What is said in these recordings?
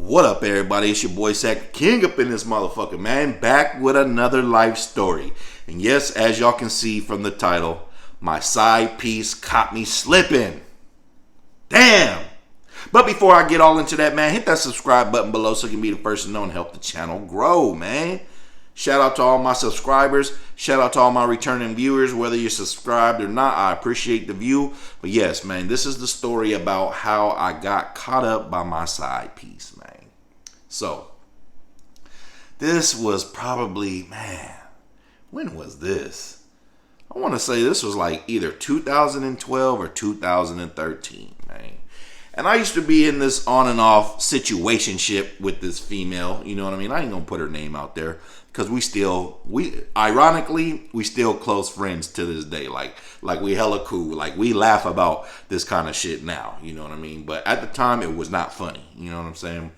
What up, everybody? It's your boy Sack King up in this motherfucker, man. Back with another life story. And yes, as y'all can see from the title, my side piece caught me slipping. Damn! But before I get all into that, man, hit that subscribe button below so you can be the first to know and help the channel grow, man. Shout out to all my subscribers. Shout out to all my returning viewers, whether you're subscribed or not. I appreciate the view. But yes, man, this is the story about how I got caught up by my side piece, man. So, this was probably, man, when was this? I want to say this was like either 2012 or 2013, man. And I used to be in this on and off situationship with this female. You know what I mean? I ain't gonna put her name out there because we still close friends to this day. Like we hella cool. Like we laugh about this kind of shit now. You know what I mean? But at the time, it was not funny. You know what I'm saying?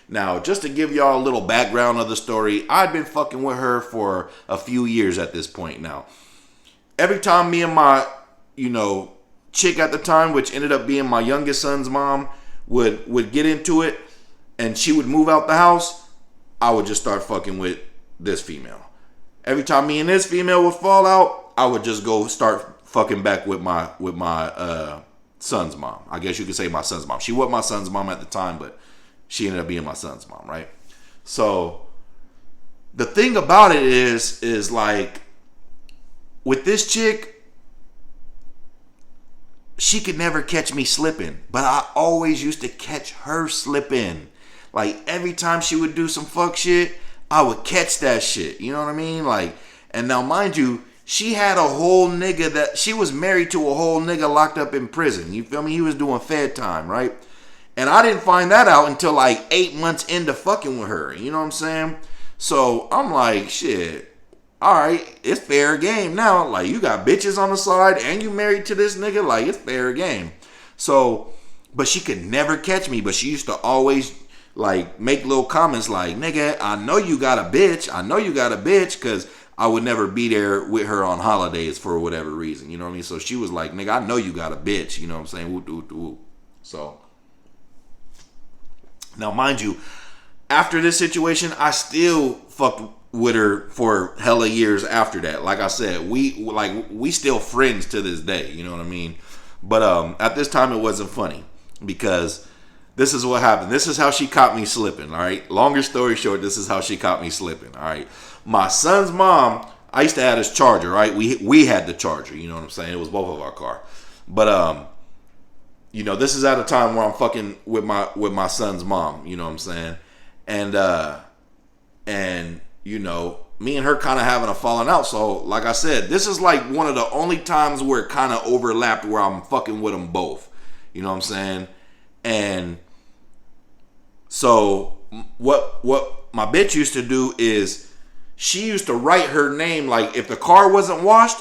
Now, just to give y'all a little background of the story, I'd been fucking with her for a few years at this point now. Every time me and my, chick at the time, which ended up being my youngest son's mom, would get into it and she would move out the house, I would just start fucking with this female. Every time me and this female would fall out, I would just go start fucking back with my son's mom. I guess you could say my son's mom. She wasn't my son's mom at the time, but she ended up being my son's mom, right? So the thing about it is like with this chick, she could never catch me slipping, but I always used to catch her slipping. Like every time she would do some fuck shit, I would catch that shit. You know what I mean? Like, and now mind you, she had a whole nigga that she was married to a whole nigga locked up in prison. You feel me? He was doing fed time, right? And I didn't find that out until like 8 months into fucking with her. You know what I'm saying? So I'm like, shit. All right, it's fair game now. Like, you got bitches on the side and you married to this nigga. Like, it's fair game. So, but she could never catch me. But she used to always, like, make little comments like, nigga, I know you got a bitch. I know you got a bitch. Because I would never be there with her on holidays for whatever reason. You know what I mean? So she was like, nigga, I know you got a bitch. You know what I'm saying? Woo, woo, woo. So, now, mind you, after this situation, I still fucked with her for hella years after that. Like I said, we still friends to this day. You know what I mean? But at this time, it wasn't funny because this is what happened. This is how she caught me slipping. All right. Longer story short, this is how she caught me slipping. All right. My son's mom, I used to have his Charger. Right. We had the Charger. You know what I'm saying? It was both of our car. But this is at a time where I'm fucking with my son's mom. You know what I'm saying? And me and her kind of having a falling out. So, like I said, this is like one of the only times where it kind of overlapped where I'm fucking with them both. You know what I'm saying? And so, what my bitch used to do is she used to write her name, like if the car wasn't washed,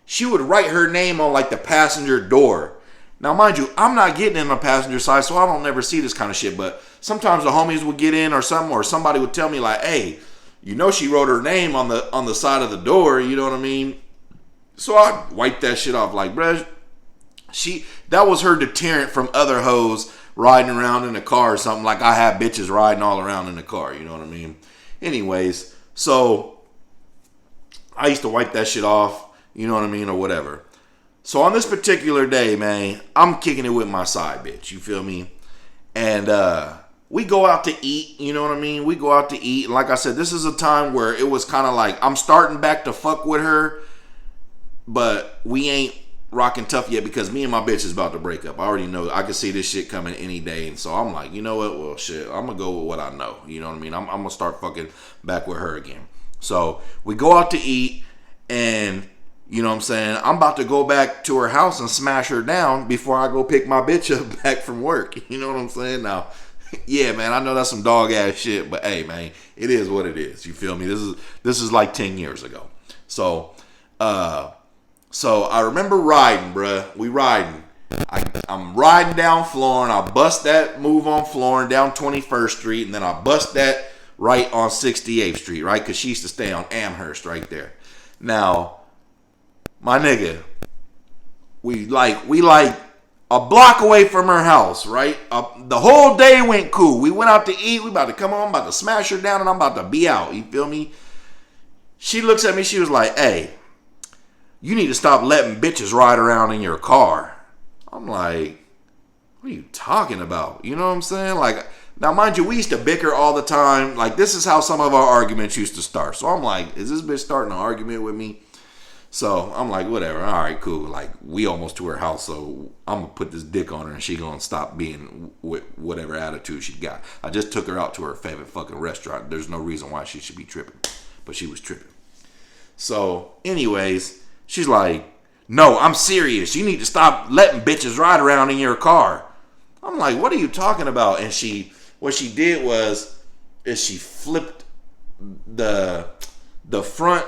she would write her name on like the passenger door. Now, mind you, I'm not getting in the passenger side, so I don't never see this kind of shit. But sometimes the homies would get in or something, or somebody would tell me like, hey, she wrote her name on the side of the door, you know what I mean? So I wiped that shit off like, bruh, that was her deterrent from other hoes riding around in the car or something. Like I had bitches riding all around in the car, you know what I mean? Anyways, so I used to wipe that shit off, you know what I mean, or whatever. So on this particular day, man, I'm kicking it with my side bitch, you feel me? And we go out to eat, you know what I mean? We go out to eat. And like I said, this is a time where it was kind of like I'm starting back to fuck with her, but we ain't rocking tough yet because me and my bitch is about to break up. I already know. I can see this shit coming any day. And so I'm like, you know what? Well, shit, I'm going to go with what I know. You know what I mean? I'm going to start fucking back with her again. So we go out to eat and, you know what I'm saying, I'm about to go back to her house and smash her down before I go pick my bitch up back from work. You know what I'm saying? Now, yeah, man, I know that's some dog ass shit, but hey, man, it is what it is. You feel me? This is like 10 years ago. So I remember riding, bruh. We riding. I'm riding down Florin. I bust that move on Florin down 21st Street, and then I bust that right on 68th Street, right? Because she used to stay on Amherst right there. Now, my nigga, we like a block away from her house, right? The whole day went cool. We went out to eat. We about to come home. I'm about to smash her down, and I'm about to be out. You feel me? She looks at me. She was like, hey, you need to stop letting bitches ride around in your car. I'm like, what are you talking about? You know what I'm saying? Like, now, mind you, we used to bicker all the time. Like, this is how some of our arguments used to start. So I'm like, is this bitch starting an argument with me? So I'm like, whatever. All right, cool. Like, we almost to her house, so I'm going to put this dick on her, and she going to stop being with whatever attitude she got. I just took her out to her favorite fucking restaurant. There's no reason why she should be tripping. But she was tripping. So, anyways, she's like, no, I'm serious. You need to stop letting bitches ride around in your car. I'm like, what are you talking about? And what she did was she flipped the front,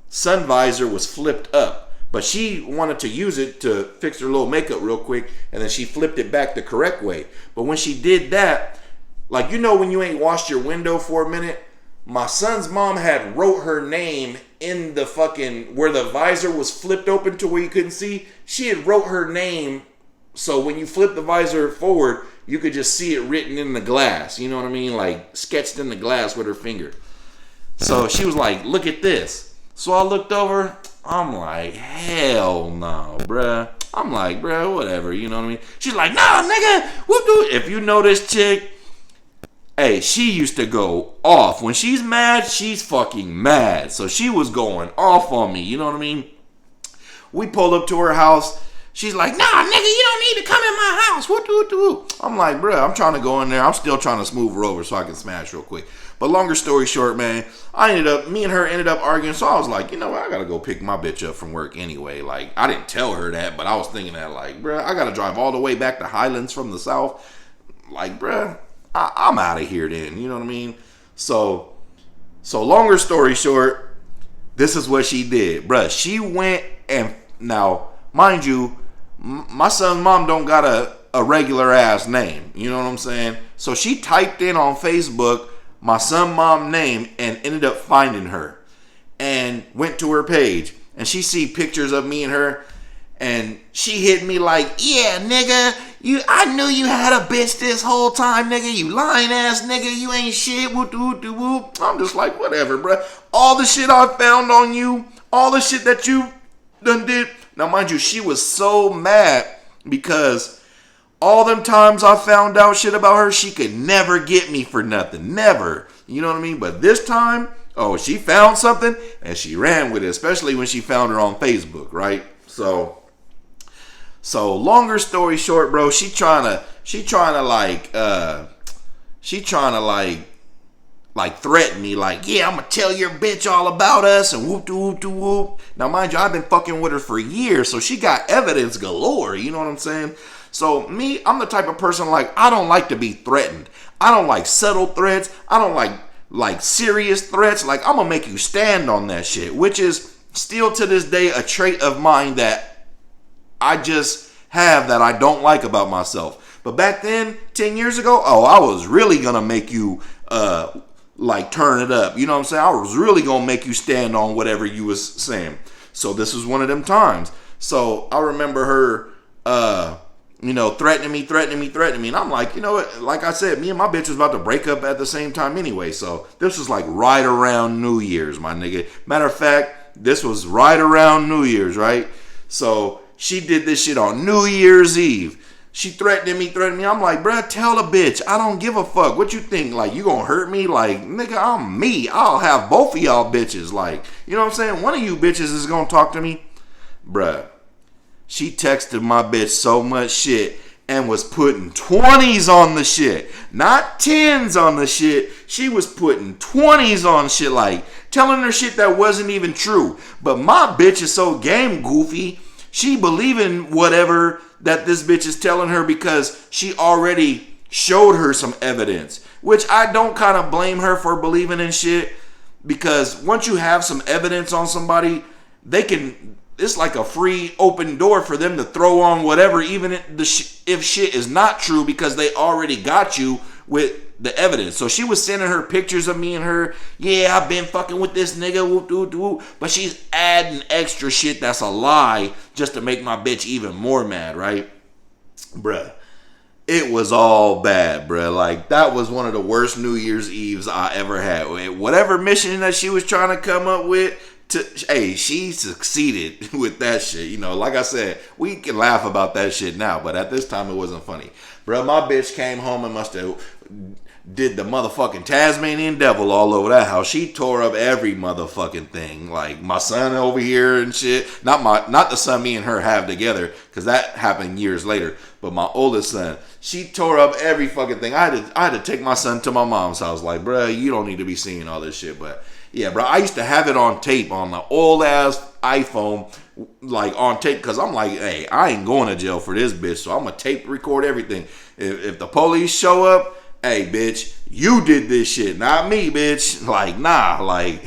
sun visor was flipped up, but she wanted to use it to fix her little makeup real quick, and then she flipped it back the correct way. But when she did that, like, when you ain't washed your window for a minute, my son's mom had wrote her name in the fucking, where the visor was flipped open to where you couldn't see. She had wrote her name, so when you flip the visor forward, you could just see it written in the glass. You know what I mean? Like, sketched in the glass with her finger. So she was like, look at this. So I looked over. I'm like, hell no, bruh. I'm like, bruh, whatever. You know what I mean? She's like, nah, nigga. Whoop, if you know this chick, hey, she used to go off. When she's mad, she's fucking mad. So she was going off on me. You know what I mean? We pulled up to her house. She's like, nah, nigga, you don't need to come in my house. Whoop. I'm like, bruh, I'm trying to go in there. I'm still trying to smooth her over so I can smash real quick. But longer story short, man, me and her ended up arguing. So I was like, you know what? I got to go pick my bitch up from work anyway. Like, I didn't tell her that, but I was thinking that, like, bruh, I got to drive all the way back to Highlands from the south. Like, bruh, I'm out of here then. You know what I mean? So longer story short, this is what she did. Bruh, she went and, now, mind you, my son's mom don't got a regular ass name. You know what I'm saying? So she typed in on Facebook my son's mom name and ended up finding her. And went to her page. And she see pictures of me and her. And she hit me like, yeah, nigga, I knew you had a bitch this whole time, nigga. You lying ass nigga. You ain't shit. Whoop. I'm just like, whatever, bro. All the shit I found on you, all the shit that you done did. Now, mind you, she was so mad because all them times I found out shit about her, she could never get me for nothing. Never. You know what I mean? But this time, she found something and she ran with it, especially when she found her on Facebook, right? So longer story short, bro, she trying to threaten me, like, yeah, I'm gonna tell your bitch all about us and whoop. Now, mind you, I've been fucking with her for years, so she got evidence galore. You know what I'm saying? So me, I'm the type of person, like, I don't like to be threatened. I don't like subtle threats. I don't like serious threats. Like, I'm gonna make you stand on that shit, which is still to this day a trait of mine that I just have that I don't like about myself. But back then, 10 years ago, I was really gonna make you turn it up. You know what I'm saying? I was really gonna make you stand on whatever you was saying. So this was one of them times. So I remember her threatening me. And I'm like, you know what? Like I said, me and my bitch was about to break up at the same time anyway. So this was like right around New Year's, my nigga. Matter of fact, this was right around New Year's, right? So she did this shit on New Year's Eve. She threatened me. I'm like, bruh, tell the bitch. I don't give a fuck. What you think? Like, you gonna hurt me? Like, nigga, I'm me. I'll have both of y'all bitches. Like, you know what I'm saying? One of you bitches is gonna talk to me. Bruh, she texted my bitch so much shit and was putting 20s on the shit. Not 10s on the shit. She was putting 20s on shit, like, telling her shit that wasn't even true. But my bitch is so game goofy, she believing whatever that this bitch is telling her because she already showed her some evidence. Which I don't kind of blame her for believing in shit, because once you have some evidence on somebody, it's like a free open door for them to throw on whatever, even if shit is not true, because they already got you with the evidence. So she was sending her pictures of me and her. Yeah, I've been fucking with this nigga. Whoop, whoop, whoop. But she's adding extra shit that's a lie just to make my bitch even more mad, right? Bruh. It was all bad, bruh. Like, that was one of the worst New Year's Eves I ever had. Whatever mission that she was trying to come up with, hey, she succeeded with that shit. You know, like I said, we can laugh about that shit now, but at this time it wasn't funny. Bruh, my bitch came home and must have did the motherfucking Tasmanian devil all over that house. She tore up every motherfucking thing. Like, my son over here and shit. Not the son me and her have together, because that happened years later. But my oldest son, she tore up every fucking thing. I had to take my son to my mom's house. Like, bruh, you don't need to be seeing all this shit. But yeah, bro, I used to have it on tape on the old ass iPhone, like on tape, because I'm like, hey, I ain't going to jail for this bitch, so I'm gonna tape record everything. If the police show up, hey, bitch, you did this shit, not me, bitch. Like, nah, like,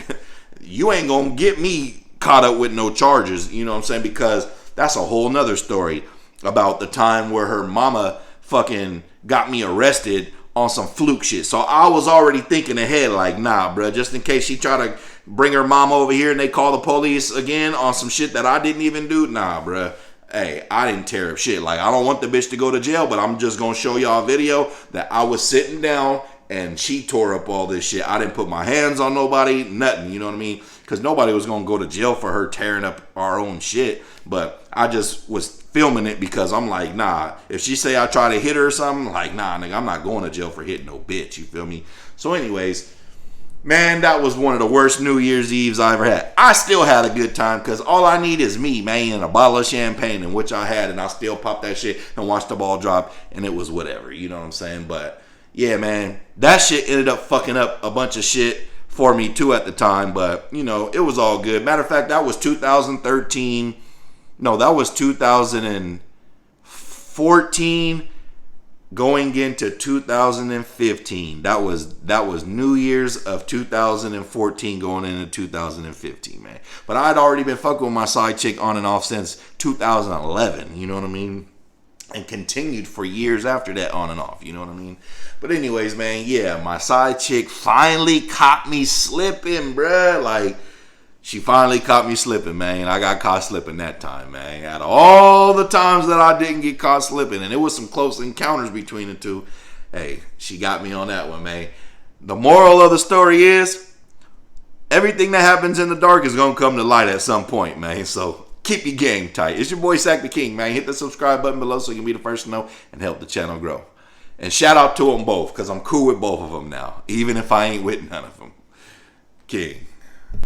you ain't gonna get me caught up with no charges, you know what I'm saying? Because that's a whole nother story about the time where her mama fucking got me arrested on some fluke shit. So I was already thinking ahead, like, nah, bro, just in case she try to bring her mama over here and they call the police again on some shit that I didn't even do. Nah, bro. Hey, I didn't tear up shit. Like, I don't want the bitch to go to jail, but I'm just gonna show y'all a video that I was sitting down and she tore up all this shit. I didn't put my hands on nobody, nothing, you know what I mean? Because nobody was gonna go to jail for her tearing up our own shit. But I just was filming it because I'm like, nah, if she say I try to hit her or something, like, nah, nigga, I'm not going to jail for hitting no bitch, you feel me? So anyways, man, that was one of the worst New Year's Eves I ever had. I still had a good time because all I need is me, man, and a bottle of champagne, in which I had, and I still popped that shit and watched the ball drop, and it was whatever, you know what I'm saying? But yeah, man, that shit ended up fucking up a bunch of shit for me too at the time, but you know, it was all good. Matter of fact, that was 2013. No, that was 2014 going into 2015. That was New Year's of 2014 going into 2015, man. But I'd already been fucking with my side chick on and off since 2011, you know what I mean? And continued for years after that on and off, you know what I mean? But anyways, man, yeah, my side chick finally caught me slipping, bruh. Like, she finally caught me slipping, man. I got caught slipping that time, man. Out of all the times that I didn't get caught slipping, and it was some close encounters between the two, hey, she got me on that one, man. The moral of the story is, everything that happens in the dark is going to come to light at some point, man. So keep your game tight. It's your boy, Sack the King, man. Hit the subscribe button below so you can be the first to know and help the channel grow. And shout out to them both, because I'm cool with both of them now, even if I ain't with none of them. King.